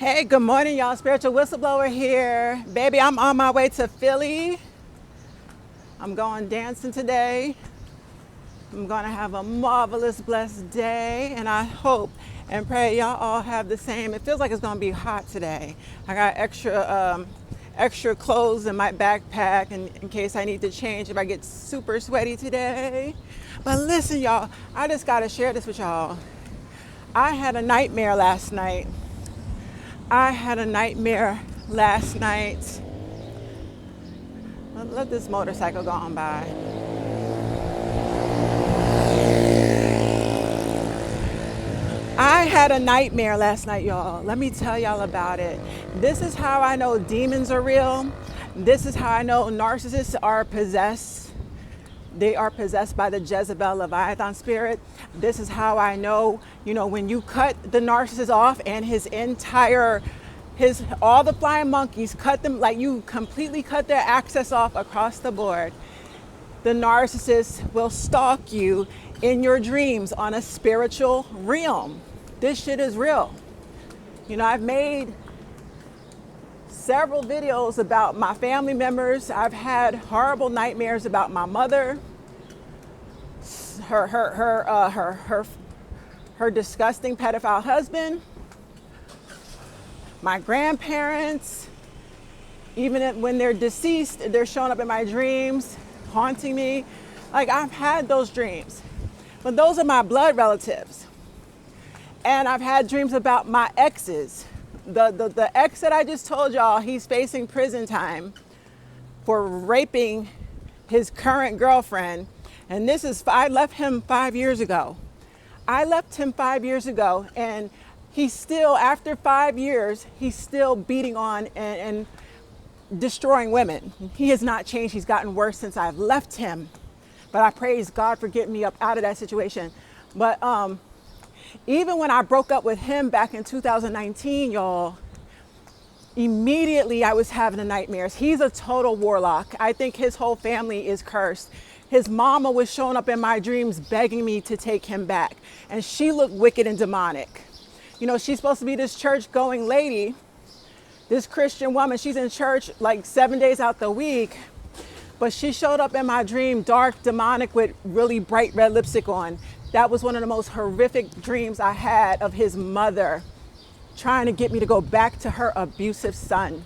Hey, good morning, y'all. Spiritual Whistleblower here. Baby, I'm on my way to Philly. I'm going dancing today. I'm going to have a marvelous, blessed day, and I hope and pray y'all all have the same. It feels like it's going to be hot today. I got extra clothes in my backpack in case I need to change if I get super sweaty today. But listen, y'all, I just got to share this with y'all. I had a nightmare last night. Let this motorcycle go on by. I had a nightmare last night, y'all. Let me tell y'all about it. This is how I know demons are real. This is how I know narcissists are possessed. They are possessed by the Jezebel Leviathan spirit. This is how I know, when you cut the narcissist off and all the flying monkeys, cut them, like you completely cut their access off across the board. The narcissist will stalk you in your dreams on a spiritual realm. This shit is real. I've made several videos about my family members. I've had horrible nightmares about my mother, her disgusting pedophile husband, my grandparents. Even when they're deceased, they're showing up in my dreams, haunting me. Like, I've had those dreams, but those are my blood relatives. And I've had dreams about my exes. The ex that I just told y'all, he's facing prison time for raping his current girlfriend. And I left him 5 years ago. And he's still, after 5 years, he's still beating on and destroying women. He has not changed. He's gotten worse since I've left him. But I praise God for getting me up out of that situation. But even when I broke up with him back in 2019, y'all, immediately I was having the nightmares. He's a total warlock. I think his whole family is cursed. His mama was showing up in my dreams begging me to take him back. And she looked wicked and demonic. She's supposed to be this church-going lady, this Christian woman. She's in church like 7 days out the week. But she showed up in my dream, dark, demonic, with really bright red lipstick on. That was one of the most horrific dreams I had of his mother trying to get me to go back to her abusive son.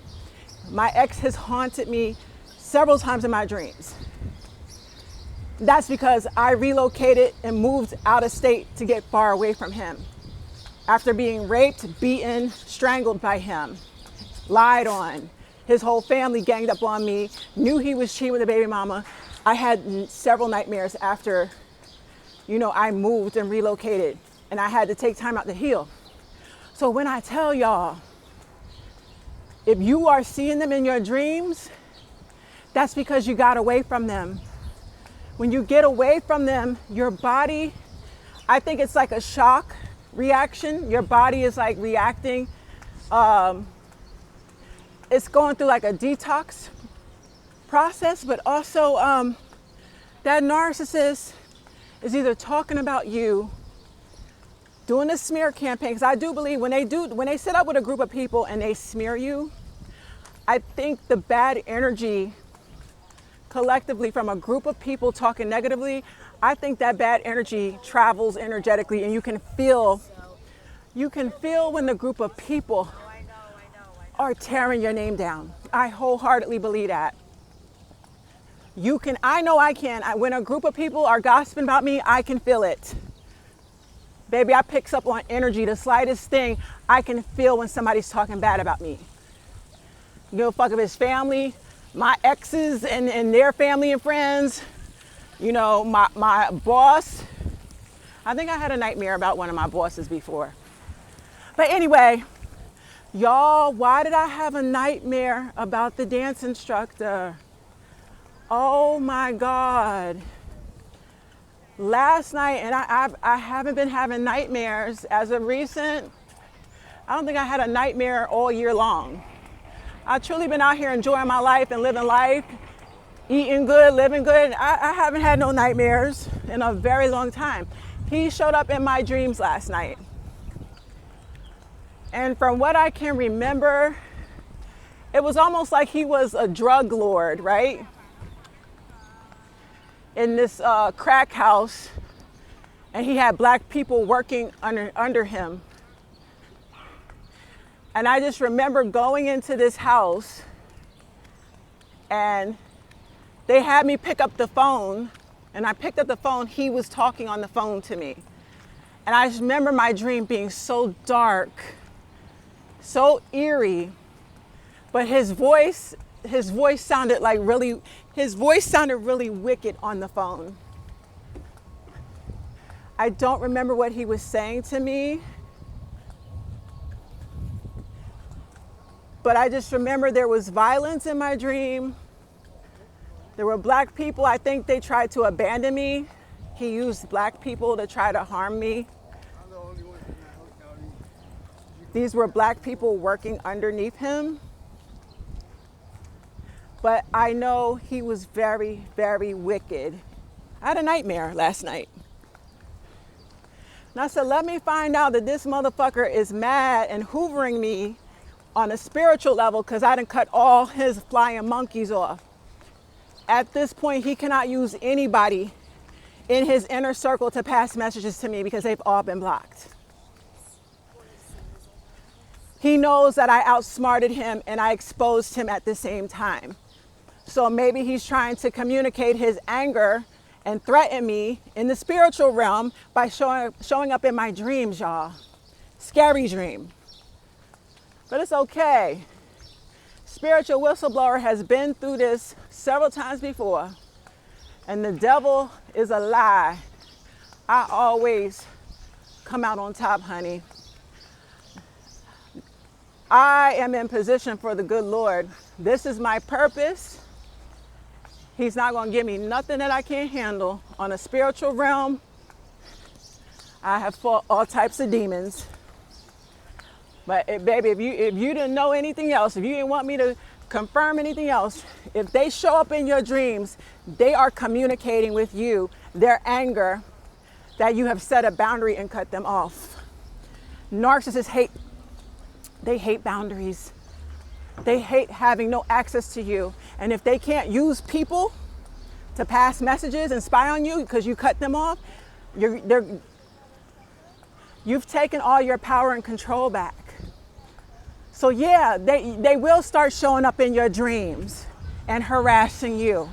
My ex has haunted me several times in my dreams. That's because I relocated and moved out of state to get far away from him. After being raped, beaten, strangled by him, lied on. His whole family ganged up on me, knew he was cheating with a baby mama. I had several nightmares after, I moved and relocated, and I had to take time out to heal. So when I tell y'all, if you are seeing them in your dreams, that's because you got away from them. When you get away from them, your body, I think it's like a shock reaction. Your body is like reacting. It's going through like a detox process, but also that narcissist is either talking about you, doing a smear campaign. Because I do believe when they sit up with a group of people and they smear you, I think the bad energy collectively from a group of people talking negatively, I think that bad energy travels energetically, and you can feel when the group of people are tearing your name down. I wholeheartedly believe that. When a group of people are gossiping about me, I can feel it. Baby, I picks up on energy. The slightest thing, I can feel when somebody's talking bad about me. You give a fuck of his family, my exes and their family and friends, my boss. I think I had a nightmare about one of my bosses before. But anyway, y'all, why did I have a nightmare about the dance instructor? Oh my God. Last night, and I haven't been having nightmares as of recent. I don't think I had a nightmare all year long. I've truly been out here enjoying my life and living life, eating good, living good. I haven't had no nightmares in a very long time. He showed up in my dreams last night. And from what I can remember, it was almost like he was a drug lord, right? In this crack house, and he had black people working under him. And I just remember going into this house, and they had me pick up the phone, and I picked up the phone. He was talking on the phone to me. And I just remember my dream being so dark, so eerie, but his voice sounded like really wicked on the phone. I don't remember what he was saying to me, but I just remember there was violence in my dream. There were black people. I think they tried to abandon me. He used black people to try to harm me. These were black people working underneath him. But I know he was very, very wicked. I had a nightmare last night. And I said, let me find out that this motherfucker is mad and hoovering me on a spiritual level because I done cut all his flying monkeys off. At this point, he cannot use anybody in his inner circle to pass messages to me because they've all been blocked. He knows that I outsmarted him and I exposed him at the same time. So maybe he's trying to communicate his anger and threaten me in the spiritual realm by showing up in my dreams, y'all. Scary dream. But it's okay. Spiritual whistleblower has been through this several times before. And the devil is a lie. I always come out on top, honey. I am in position for the good Lord. This is my purpose. He's not going to give me nothing that I can't handle. On a spiritual realm, I have fought all types of demons. But baby, if you didn't know anything else, if you didn't want me to confirm anything else, if they show up in your dreams, they are communicating with you their anger that you have set a boundary and cut them off. Narcissists hate boundaries. They hate having no access to you. And if they can't use people to pass messages and spy on you because you cut them off, you've taken all your power and control back. So yeah, they will start showing up in your dreams and harassing you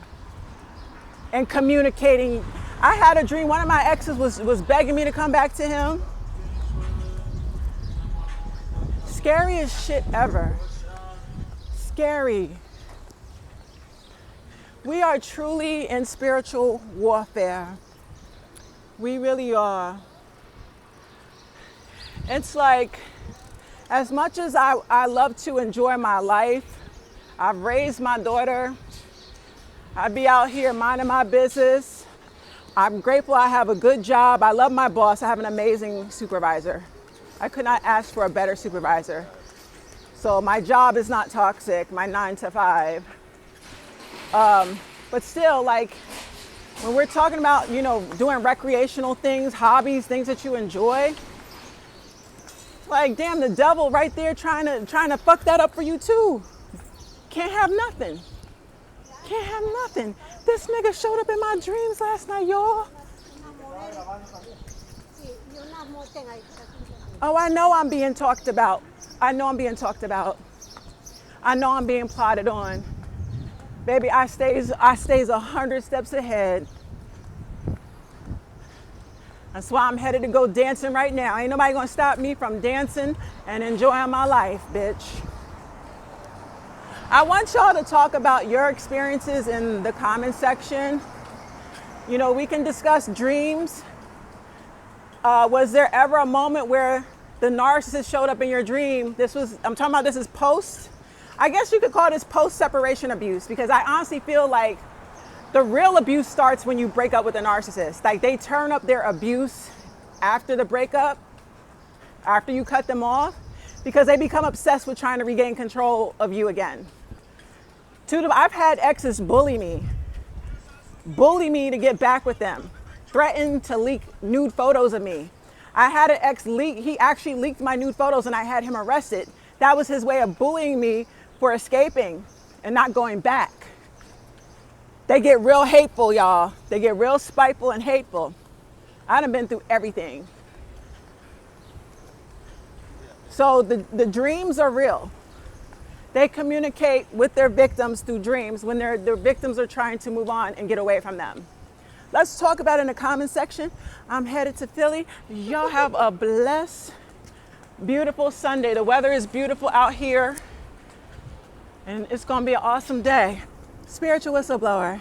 and communicating. I had a dream, one of my exes was begging me to come back to him. Scariest shit ever. Scary. We are truly in spiritual warfare. We really are. It's like, as much as I love to enjoy my life, I've raised my daughter, I'd be out here minding my business. I'm grateful I have a good job. I love my boss. I have an amazing supervisor. I could not ask for a better supervisor. So my job is not toxic, my 9 to 5. But still, like, when we're talking about, doing recreational things, hobbies, things that you enjoy, like, damn, the devil right there trying to fuck that up for you too. Can't have nothing. Can't have nothing. This nigga showed up in my dreams last night, y'all. Oh, I know I'm being talked about. I know I'm being talked about. I know I'm being plotted on. Baby, I stays 100 steps ahead. That's why I'm headed to go dancing right now. Ain't nobody gonna stop me from dancing and enjoying my life, bitch. I want y'all to talk about your experiences in the comment section. We can discuss dreams. Was there ever a moment where the narcissist showed up in your dream? I'm talking about this is post. I guess you could call this post-separation abuse, because I honestly feel like the real abuse starts when you break up with a narcissist. Like, they turn up their abuse after the breakup, after you cut them off, because they become obsessed with trying to regain control of you again. I've had exes bully me to get back with them, threaten to leak nude photos of me. I had an ex leak. He actually leaked my nude photos and I had him arrested. That was his way of bullying me for escaping and not going back. They get real hateful, y'all. They get real spiteful and hateful. I done been through everything. So the dreams are real. They communicate with their victims through dreams when their victims are trying to move on and get away from them. Let's talk about it in the comment section. I'm headed to Philly. Y'all have a blessed, beautiful Sunday. The weather is beautiful out here, and it's gonna be an awesome day. Spiritual whistleblower.